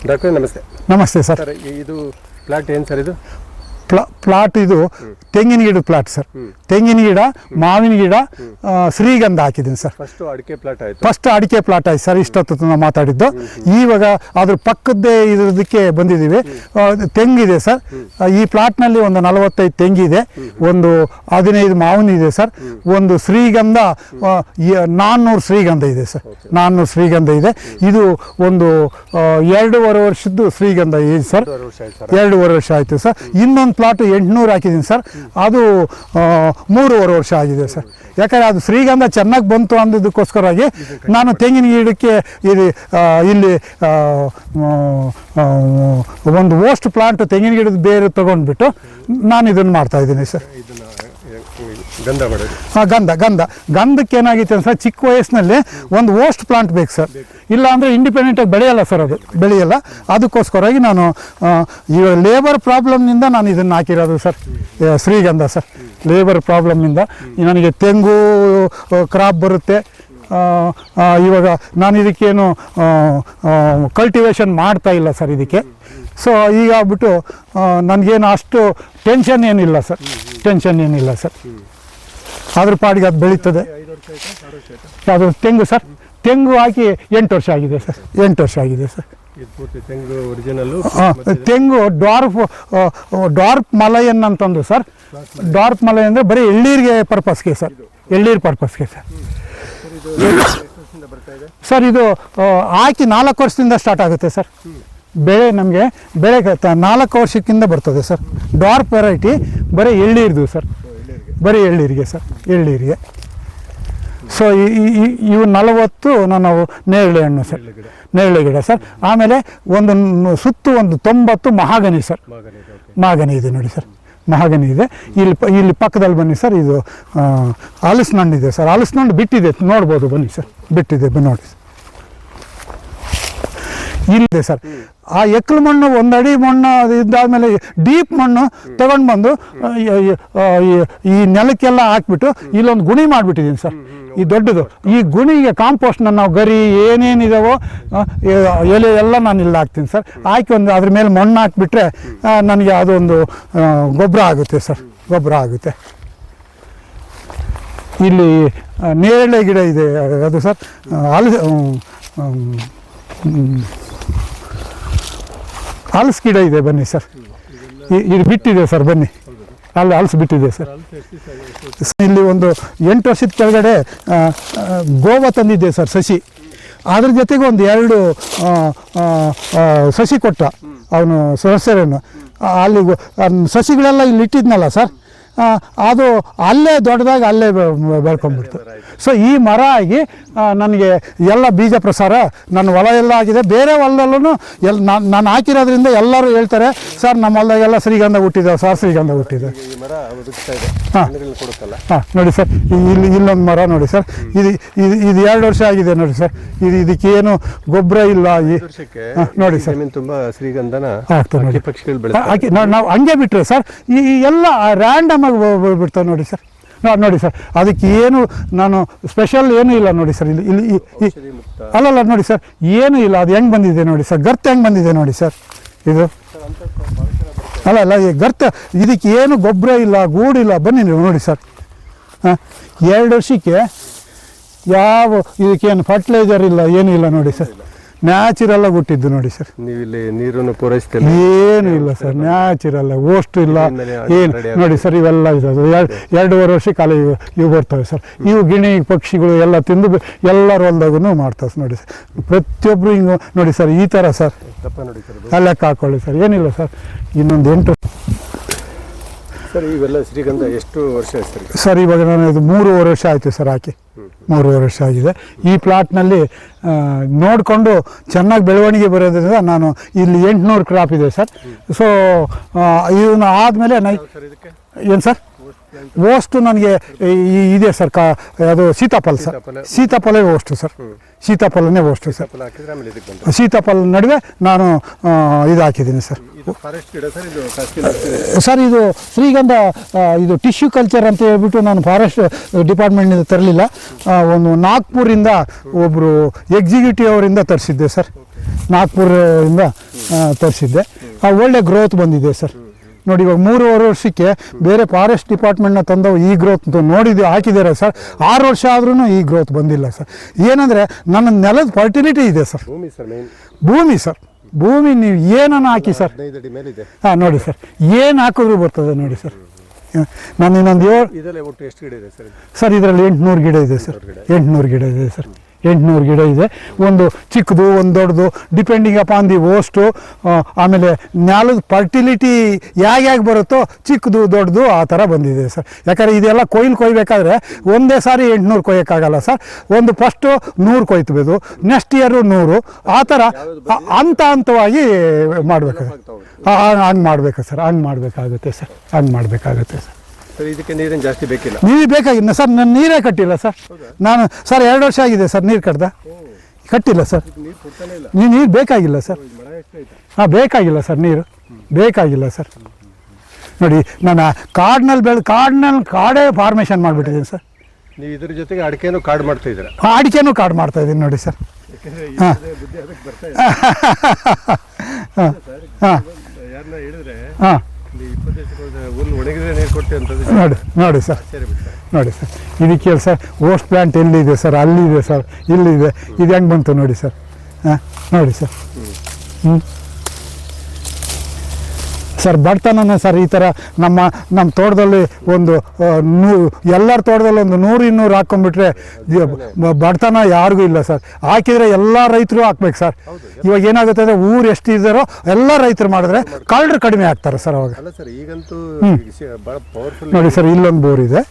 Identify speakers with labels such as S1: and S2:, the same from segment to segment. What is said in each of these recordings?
S1: Doctor ನಮಸ್ತೆ.
S2: ನಮಸ್ತೆ sir.
S1: ಇದು ಪ್ಲಾಟ್ ಏನು ಸರ್? ಇದು
S2: ಪ್ಲಾಟ್ ಇದು ತೆಂಗಿನ ಗಿಡದ ಪ್ಲಾಟ್ ಸರ್. ತೆಂಗಿನ ಗಿಡ, ಮಾವಿನ ಗಿಡ, ಶ್ರೀಗಂಧ ಹಾಕಿದ್ದೀನಿ ಸರ್.
S1: ಫಸ್ಟ್ ಅಡಿಕೆ ಪ್ಲಾಟ್ ಆಯಿತು.
S2: ಫಸ್ಟ್ ಅಡಿಕೆ ಪ್ಲಾಟ್ ಆಯ್ತು ಸರ್. ಇಷ್ಟೊತ್ತು ನಾವು ಮಾತಾಡಿದ್ದು. ಇವಾಗ ಅದ್ರ ಪಕ್ಕದ್ದೇ ಇದಕ್ಕೆ ಬಂದಿದ್ದೀವಿ. ತೆಂಗಿದೆ ಸರ್. ಈ ಪ್ಲಾಟ್ನಲ್ಲಿ ಒಂದು 45 ತೆಂಗಿದೆ, ಒಂದು 15 ಮಾವಿನ ಇದೆ ಸರ್, ಒಂದು ಶ್ರೀಗಂಧ 400 ಶ್ರೀಗಂಧ ಇದೆ ಸರ್. 400 ಶ್ರೀಗಂಧ ಇದೆ. ಇದು ಒಂದು 2.5 ವರ್ಷದ್ದು ಶ್ರೀಗಂಧ ಇದೆ ಸರ್. 2.5 ವರ್ಷ ಆಯಿತು ಸರ್. ಇನ್ನೊಂದು ಪ್ಲಾಟ್ 800 ಹಾಕಿದ್ದೀನಿ ಸರ್. ಅದು 3.5 ವರ್ಷ ಆಗಿದೆ ಸರ್. ಯಾಕಂದರೆ ಅದು ಶ್ರೀಗಂಧ ಚೆನ್ನಾಗಿ ಬಂತು ಅಂದಿದ್ದಕ್ಕೋಸ್ಕರವಾಗಿ ನಾನು ತೆಂಗಿನ ಗಿಡಕ್ಕೆ ಇಲ್ಲಿ ಒಂದು ಓಸ್ಟ್ ಪ್ಲಾಂಟ್ ತೆಂಗಿನ ಗಿಡದ ಬೇರೆ ತೊಗೊಂಡ್ಬಿಟ್ಟು ನಾನು ಇದನ್ನು ಮಾಡ್ತಾಯಿದ್ದೀನಿ ಸರ್. ಗಂಧಕ್ಕೆ ಏನಾಗಿತ್ತು ಅಂದರೆ ಸರ್, ಚಿಕ್ಕ ವಯಸ್ಸಿನಲ್ಲಿ ಒಂದು ಓಸ್ಟ್ ಪ್ಲಾಂಟ್ ಬೇಕು ಸರ್. ಇಲ್ಲ ಅಂದರೆ ಇಂಡಿಪೆಂಡೆಂಟಾಗಿ ಬೆಳೆಯಲ್ಲ ಸರ್, ಅದು ಬೆಳೆಯಲ್ಲ. ಅದಕ್ಕೋಸ್ಕರವಾಗಿ ನಾನು ಈಗ ಲೇಬರ್ ಪ್ರಾಬ್ಲಮ್ನಿಂದ ನಾನು ಇದನ್ನು ಹಾಕಿರೋದು ಸರ್, ಶ್ರೀಗಂಧ ಸರ್. ಲೇಬರ್ ಪ್ರಾಬ್ಲಮ್ನಿಂದ ನನಗೆ ತೆಂಗು ಕ್ರಾಪ್ ಬರುತ್ತೆ. ಇವಾಗ ನಾನು ಇದಕ್ಕೇನು ಕಲ್ಟಿವೇಷನ್ ಮಾಡ್ತಾ ಇಲ್ಲ ಸರ್ ಇದಕ್ಕೆ. ಸೊ ಈಗ ಆಗ್ಬಿಟ್ಟು ನನಗೇನು ಅಷ್ಟು ಟೆನ್ಷನ್ ಏನಿಲ್ಲ ಸರ್. ಅದ್ರ ಪಾಡಿಗೆ ಅದು ಬೆಳೀತದೆ. ಅದು ತೆಂಗು ಸರ್. ತೆಂಗು ಹಾಕಿ 8 ವರ್ಷ ಆಗಿದೆ ಸರ್. 8 ವರ್ಷ ಆಗಿದೆ ಸರ್. ತೆಂಗು ಡಾರ್ಕ್ ಮಲಯನ್ ಅಂತಂದು ಸರ್. ಡಾರ್ಕ್ ಮಲಯನ್ ಅಂದರೆ ಬರೀ ಎಳ್ಳೀರಿಗೆ ಪರ್ಪಸ್ಗೆ ಸರ್. ಎಳ್ಳೀರು ಪರ್ಪಸ್ಗೆ ಸರ್. ಸರ್ ಇದು ಹಾಕಿ 4 ವರ್ಷದಿಂದ ಸ್ಟಾರ್ಟ್ ಆಗುತ್ತೆ ಸರ್. ಬೆಳೆ ನಮಗೆ ಬೆಳೆ 4 ವರ್ಷಕ್ಕಿಂತ ಬರ್ತದೆ ಸರ್. ಡಾರ್ಕ್ ವೆರೈಟಿ ಬರೀ ಎಳ್ಳೀರ್ದು ಸರ್. ಬರೀ ಎಳ್ಳೀರಿಗೆ ಸರ್, ಎಳ್ಳೀರಿಗೆ. ಸೊ ಇವು 40 ನಾವು ನೇರಳೆ ಹಣ್ಣು ಸರ್, ನೇರಳೆ ಗಿಡ ಸರ್. ಆಮೇಲೆ ಸುತ್ತು ಒಂದು 90 ಮಹಾಗನಿ ಸರ್. ಮಹಾಗನಿ ಇದೆ ನೋಡಿ ಸರ್, ಮಹಾಗನಿ ಇದೆ. ಇಲ್ಲಿ ಪಕ್ಕದಲ್ಲಿ ಬನ್ನಿ ಸರ್. ಇದು ಹಲಸಿನ ಹಣ್ಣಿದೆ ಸರ್. ಹಲಸಿನ ಹಣ್ಣು ಬಿಟ್ಟಿದೆ, ನೋಡ್ಬೋದು ಬನ್ನಿ ಸರ್. ಬಿಟ್ಟಿದೆ, ನೋಡಿ ಸರ್. ಇಲ್ಲಿದೆ ಸರ್. ಆ ಎಕ್ಕಲು ಮಣ್ಣು 1 ಅಡಿ ಮಣ್ಣು ಇದ್ದಾದಮೇಲೆ ಡೀಪ್ ಮಣ್ಣು ತಗೊಂಡು ಬಂದು ಈ ನೆಲಕ್ಕೆಲ್ಲ ಹಾಕ್ಬಿಟ್ಟು ಇಲ್ಲೊಂದು ಗುಣಿ ಮಾಡಿಬಿಟ್ಟಿದ್ದೀನಿ ಸರ್. ಈ ದೊಡ್ಡದು ಈ ಗುಣಿಗೆ ಕಾಂಪೋಸ್ಟ್ನ ನಾವು ಗರಿ ಏನೇನಿದಾವೋ ಎಲೆ ಎಲ್ಲ ನಾನು ಇಲ್ಲಿ ಹಾಕ್ತೀನಿ ಸರ್. ಹಾಕಿ ಅದ್ರ ಮೇಲೆ ಮಣ್ಣು ಹಾಕಿಬಿಟ್ರೆ ನನಗೆ ಅದೊಂದು ಗೊಬ್ಬರ ಆಗುತ್ತೆ ಸರ್. ಗೊಬ್ಬರ ಆಗುತ್ತೆ. ಇಲ್ಲಿ ನೇರಳೆ ಗಿಡ ಇದೆ ಅದು ಸರ್. ಹಲಸು ಗಿಡ ಇದೆ ಬನ್ನಿ ಸರ್. ಇದು ಬಿಟ್ಟಿದೆ ಸರ್, ಬನ್ನಿ. ಅಲ್ಲಿ ಹಲಸು ಬಿಟ್ಟಿದೆ ಸರ್. ಇಲ್ಲಿ ಒಂದು 8 ವರ್ಷದ ಕೆಳಗಡೆ ಗೋವಾ ತಂದಿದ್ದೆ ಸರ್, ಸಸಿ. ಅದ್ರ ಜೊತೆಗೆ ಒಂದು 2 ಸಸಿ ಕೊಟ್ಟ ಅವನು ಸಸ್ಯರನ್ನು. ಅಲ್ಲಿ ಸಸಿಗಳೆಲ್ಲ ಇಲ್ಲಿ ಇಟ್ಟಿದ್ನಲ್ಲ ಸರ್, ಅದು ಅಲ್ಲೇ ದೊಡ್ಡದಾಗಿ ಅಲ್ಲೇ ಬೆಳ್ಕೊಂಡ್ಬಿಡ್ತು. ಸೊ ಈ ಮರ ಆಗಿ ನನಗೆ ಎಲ್ಲ ಬೀಜ ಪ್ರಸಾರ ನನ್ನ ಹೊಲ ಎಲ್ಲ ಆಗಿದೆ. ಬೇರೆ ಹೊಲದಲ್ಲೂ ನಾನು ಹಾಕಿರೋದ್ರಿಂದ ಎಲ್ಲರೂ ಹೇಳ್ತಾರೆ, ಸರ್ ನಮ್ಮ ಹೊಲದಾಗೆಲ್ಲ ಶ್ರೀಗಂಧ ಹುಟ್ಟಿದೆ ಸರ್, ಶ್ರೀಗಂಧ ಹುಟ್ಟಿದೆ. ಹಾಂ ನೋಡಿ ಸರ್, ಇಲ್ಲೊಂದು ಮರ ನೋಡಿ ಸರ್. ಇದು 2 ವರ್ಷ ಆಗಿದೆ ನೋಡಿ ಸರ್. ಇದಕ್ಕೇನು ಗೊಬ್ಬರ ಇಲ್ಲ. ನೋಡಿ ಸರ್,
S1: ತುಂಬಾ ಶ್ರೀಗಂಧನ
S2: ಹಾಕಿ ನಾವು ಹಂಗೆ ಬಿಟ್ಟರೆ ಸರ್ ಈ ಎಲ್ಲ ರ್ಯಾಂಡಮ್ ಬಿಡ್ತಾವೆ ನೋಡಿ ಸರ್. ನೋಡಿ ಸರ್, ಅದಕ್ಕೆ ಏನು ನಾನು ಸ್ಪೆಷಲ್ ಏನೂ ಇಲ್ಲ ನೋಡಿ ಸರ್. ಇಲ್ಲಿ ಅಲ್ಲಲ್ಲ ನೋಡಿ ಸರ್, ಏನೂ ಇಲ್ಲ. ಅದು ಹೆಂಗೆ ಬಂದಿದೆ ನೋಡಿ ಸರ್, ಗರ್ತ ಹೆಂಗೆ ಬಂದಿದೆ ನೋಡಿ ಸರ್. ಇದು ಅಲ್ಲ ಈ ಗರ್ತ, ಇದಕ್ಕೆ ಏನು ಗೊಬ್ಬರ ಇಲ್ಲ, ಗೂಡಿಲ್ಲ. ಬನ್ನಿ ನೀವು ನೋಡಿ ಸರ್. 2 ವರ್ಷಕ್ಕೆ ಯಾವ ಇದಕ್ಕೇನು ಫರ್ಟಿಲೈಸರ್ ಇಲ್ಲ, ಏನೂ ಇಲ್ಲ ನೋಡಿ ಸರ್. ನ್ಯಾಚುರಲ್ ಆಗಿ ಹುಟ್ಟಿದ್ದು ನೋಡಿ ಸರ್.
S1: ನೀವು ಇಲ್ಲಿ ನೀರನ್ನು ಪೂರೈಸ್ತಿಲ್ಲ,
S2: ಏನು ಇಲ್ಲ ಸರ್. ನ್ಯಾಚುರಲ್ ಓಷ್ಟು ಇಲ್ಲ, ಏನು ನೋಡಿ ಸರ್. ಇವೆಲ್ಲ ಇದೆ 2.5 ವರ್ಷಕ್ಕೆ ಕಾಲ ಇವು ಬರ್ತವೆ ಸರ್. ಇವು ಗಿಣಿ ಪಕ್ಷಿಗಳು ಎಲ್ಲ ತಿಂದು ಎಲ್ಲರ ಹೊಲ್ದಾಗೂ ಮಾಡ್ತಾವೆ ನೋಡಿ ಸರ್. ಪ್ರತಿಯೊಬ್ಬರು ಹಿಂಗೆ ನೋಡಿ ಸರ್, ಈ ಥರ ಸರ್. ಲೆಕ್ಕ ಹಾಕೊಳ್ಳಿ ಸರ್, ಏನಿಲ್ಲ ಸರ್. ಇನ್ನೊಂದು 8
S1: ಸರ್. ಇವೆಲ್ಲ ಶ್ರೀಗಂಧ ಎಷ್ಟು ವರ್ಷ ಆಯ್ತು
S2: ಸರ್? ಇವಾಗ ನಾನು ಇದು 3.5 ವರ್ಷ ಆಯಿತು ಸರ್ ಹಾಕಿ. 3.5 ವರ್ಷ ಆಗಿದೆ. ಈ ಪ್ಲಾಟ್ನಲ್ಲಿ ನೋಡಿಕೊಂಡು ಚೆನ್ನಾಗಿ ಬೆಳವಣಿಗೆ ಬರೋದ್ರಿಂದ ನಾನು ಇಲ್ಲಿ 800 ಕ್ರಾಪ್ ಇದೆ ಸರ್. ಸೊ ಇವನು ಆದಮೇಲೆ ಏನು ಸರ್ ಓಸ್ಟ್ ನನಗೆ ಇದೆ ಸರ್ ಅದು ಸೀತಾಫಲ ಸರ್, ಸೀತಾಫಲವೇ ಓಸ್ಟು ಸರ್, ಸೀತಾಫಲನೇ ಓಸ್ಟು ಸರ್.
S1: ಫಲ ಹಾಕಿದ್ರೆ ಆಮೇಲೆ ಇದಕ್ಕೆ ಬಂತು.
S2: ಸೀತಾಫಲ ನಡುವೆ ನಾನು ಇದು ಹಾಕಿದ್ದೀನಿ ಸರ್.
S1: ಇದು ಫಾರೆಸ್ಟ್ ಗಿಡ ಸರ್, ಇದು ಖಾಸಗಿ
S2: ಸರ್ ಇದು ಶ್ರೀಗಂಧ ಇದು ಟಿಶ್ಯೂ ಕಲ್ಚರ್ ಅಂತ ಹೇಳ್ಬಿಟ್ಟು ನಾನು ಫಾರೆಸ್ಟ್ ಡಿಪಾರ್ಟ್ಮೆಂಟ್ನಿಂದ ತರಲಿಲ್ಲ, ಒಂದು ನಾಗ್ಪುರಿಂದ ಒಬ್ಬರು ಎಕ್ಸಿಕ್ಯೂಟಿವ್ ಅವರಿಂದ ತರಿಸಿದ್ದೆ ಸರ್, ನಾಗ್ಪುರಿಂದ ತರಿಸಿದ್ದೆ. ಒಳ್ಳೆ ಗ್ರೋತ್ ಬಂದಿದೆ ಸರ್. ನೋಡಿ ಇವಾಗ 3.5 ವರ್ಷಕ್ಕೆ ಬೇರೆ ಫಾರೆಸ್ಟ್ ಡಿಪಾರ್ಟ್ಮೆಂಟ್ನ ತಂದವು ಈ ಗ್ರೋತ್ ನೋಡಿದ್ದು ಹಾಕಿದ್ದಾರೆ ಸರ್. 6 ವರ್ಷ ಆದ್ರೂ ಈ ಗ್ರೋತ್ ಬಂದಿಲ್ಲ ಸರ್. ಏನಂದರೆ ನನ್ನ ನೆಲದ ಫರ್ಟಿಲಿಟಿ ಇದೆ ಸರ್,
S1: ಭೂಮಿ ಸರ್, ಮೇನ್
S2: ಭೂಮಿ ಸರ್, ಭೂಮಿ ನೀವು ಏನನ್ನು ಹಾಕಿ ಸರ್.
S1: 15 ಅಡಿ ಮೇಲೆ ಇದೆ.
S2: ಹಾಂ ನೋಡಿ ಸರ್, ಏನು ಹಾಕಿದ್ರು ಬರ್ತದೆ ನೋಡಿ ಸರ್. ನಾನು ಇನ್ನೊಂದು
S1: ಇದರಲ್ಲಿ ಒಟ್ಟು ಎಷ್ಟು ಗಿಡ ಇದೆ ಸರ್?
S2: ಸರ್ ಇದರಲ್ಲಿ 800 ಗಿಡ ಇದೆ ಸರ್, 800 ಗಿಡ ಇದೆ ಸರ್, 800 ಗಿಡ ಇದೆ. ಒಂದು ಚಿಕ್ಕದು ಒಂದು ದೊಡ್ಡದು ಡಿಪೆಂಡಿಂಗ್ ಅಪಾನ್ ದಿ ಓಸ್ಟು. ಆಮೇಲೆ ನೆಲದ ಫರ್ಟಿಲಿಟಿ ಹೇಗೆ ಬರುತ್ತೋ ಚಿಕ್ಕದು ದೊಡ್ಡದು ಆ ಥರ ಬಂದಿದೆ ಸರ್. ಯಾಕಂದರೆ ಇದೆಲ್ಲ ಕೊಯ್ಬೇಕಾದ್ರೆ ಒಂದೇ ಸಾರಿ 800 ಕೊಯ್ಯೋಕ್ಕಾಗಲ್ಲ ಸರ್. ಒಂದು ಫಸ್ಟು 100 ಕೊಯ್ತಬೇಕು, ನೆಕ್ಸ್ಟ್ ಇಯರು 100, ಆ ಥರ ಹಂತವಾಗಿ ಮಾಡಬೇಕು. ಹಂಗೆ ಮಾಡಬೇಕು ಸರ್, ಹಂಗೆ ಮಾಡಬೇಕಾಗುತ್ತೆ ಸರ್, ಹಂಗೆ ಮಾಡಬೇಕಾಗುತ್ತೆ ಸರ್.
S1: ಸರ್ ಇದಕ್ಕೆ ನೀರೇನು ಜಾಸ್ತಿ ಬೇಕಿಲ್ಲ?
S2: ನೀರು ಬೇಕಾಗಿಲ್ಲ ಸರ್, ನಾನು ನೀರೇ ಕಟ್ಟಿಲ್ಲ ಸರ್. ನಾನು ಸರ್ 2 ವರ್ಷ ಆಗಿದೆ ಸರ್ ನೀರು ಕಟ್ಟಿಲ್ಲ ಸರ್. ನೀರು ಬೇಕಾಗಿಲ್ಲ ಸರ್. ಹಾಂ ಬೇಕಾಗಿಲ್ಲ ಸರ್, ನೀರು ಬೇಕಾಗಿಲ್ಲ ಸರ್. ನೋಡಿ ನಾನು ಕಾಡೇ ಫಾರ್ಮೇಷನ್ ಮಾಡಿಬಿಟ್ಟಿದ್ದೀನಿ ಸರ್.
S1: ನೀವು ಇದ್ರ ಜೊತೆಗೆ ಅಡಿಕೆನೂ ಕಾಡು ಮಾಡ್ತಾ ಇದ್ದೀರಾ?
S2: ಅಡಿಕೆನೂ ಕಾಡು ಮಾಡ್ತಾ ಇದ್ದೀನಿ ನೋಡಿ ಸರ್. ಹಾಂ ಹಾಂ ಹಾಂ
S1: ಯಾರನ್ನ ಹೇಳಿದ್ರೆ
S2: ಹಾಂ ನೋಡಿ ಸರ್, ನೋಡಿ ಸರ್, ಇದಕ್ಕೆ ಹೇಳಿ ಸರ್ ಓಸ್ಟ್ ಪ್ಲ್ಯಾಂಟ್ ಎಲ್ಲಿದೆ ಸರ್, ಅಲ್ಲಿದೆ ಸರ್, ಇಲ್ಲಿದೆ, ಇದು ಹೆಂಗೆ ಬಂತು ನೋಡಿ ಸರ್. ಹಾಂ ನೋಡಿ ಸರ್. ಸರ್ ಬಡತನನೇ ಸರ್ ಈ ಥರ ನಮ್ಮ ತೋಟದಲ್ಲಿ ಒಂದು ಎಲ್ಲರ ತೋಟದಲ್ಲಿ ಒಂದು 100-200 ಹಾಕ್ಕೊಂಡ್ಬಿಟ್ರೆ ಬಡತನ ಯಾರಿಗೂ ಇಲ್ಲ ಸರ್. ಹಾಕಿದರೆ ಎಲ್ಲ ರೈತರು ಹಾಕ್ಬೇಕು ಸರ್. ಇವಾಗ ಏನಾಗುತ್ತೆ ಅಂದರೆ ಊರು ಎಷ್ಟು ಇದ್ದಾರೋ ಎಲ್ಲ ರೈತರು ಮಾಡಿದ್ರೆ ಕಳ್ಳರು ಕಡಿಮೆ ಆಗ್ತಾರೆ ಸರ್ ಅವಾಗ. ನೋಡಿ ಸರ್ ಇಲ್ಲೊಂದು ಬೋರ್ ಇದೆ.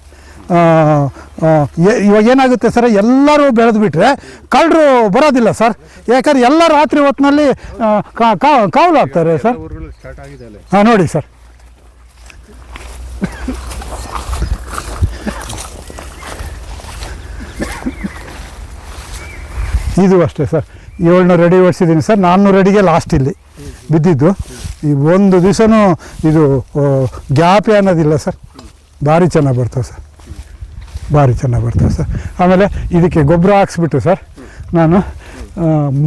S2: ಇವಾಗ ಏನಾಗುತ್ತೆ ಸರ್, ಎಲ್ಲರೂ ಬೆಳೆದು ಬಿಟ್ರೆ ಕಳ್ಳರು ಬರೋದಿಲ್ಲ ಸರ್. ಯಾಕಂದ್ರೆ ಎಲ್ಲ ರಾತ್ರಿ ಹೊತ್ತಿನಲ್ಲಿ ಕಾವಲು ಆಗ್ತಾರೆ ಸರ್. ಹಾಂ ನೋಡಿ ಸರ್, ಇದು ಅಷ್ಟೇ ಸರ್. 700 ಅಡಿ ಹೊಡ್ಸಿದ್ದೀನಿ ಸರ್. 400 ಅಡಿಗೆ ಲಾಸ್ಟ್ ಇಲ್ಲಿ ಬಿದ್ದಿದ್ದು. ಈ ಒಂದು ದಿವಸನೂ ಇದು ಗ್ಯಾಪೇ ಅನ್ನೋದಿಲ್ಲ ಸರ್. ಭಾರಿ ಚೆನ್ನಾಗಿ ಬರ್ತವೆ ಸರ್, ಭಾರಿ ಚೆನ್ನಾಗಿ ಬರ್ತವೆ ಸರ್. ಆಮೇಲೆ ಇದಕ್ಕೆ ಗೊಬ್ಬರ ಹಾಕ್ಸ್ಬಿಟ್ಟು ಸರ್ ನಾನು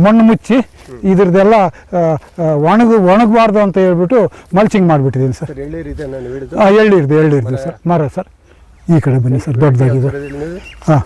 S2: ಮಣ್ಣು ಮುಚ್ಚಿ ಇದ್ರದ್ದೆಲ್ಲ ಒಣಗಬಾರ್ದು ಅಂತ ಹೇಳ್ಬಿಟ್ಟು ಮಲ್ಚಿಂಗ್ ಮಾಡಿಬಿಟ್ಟಿದ್ದೀನಿ ಸರ್. ಎಳ್ಳಿರ್ದು ಸರ್, ಮರ ಸರ್. ಈ ಕಡೆ ಬನ್ನಿ ಸರ್, ದೊಡ್ಡದಾಗಿದೆ. ಹಾಂ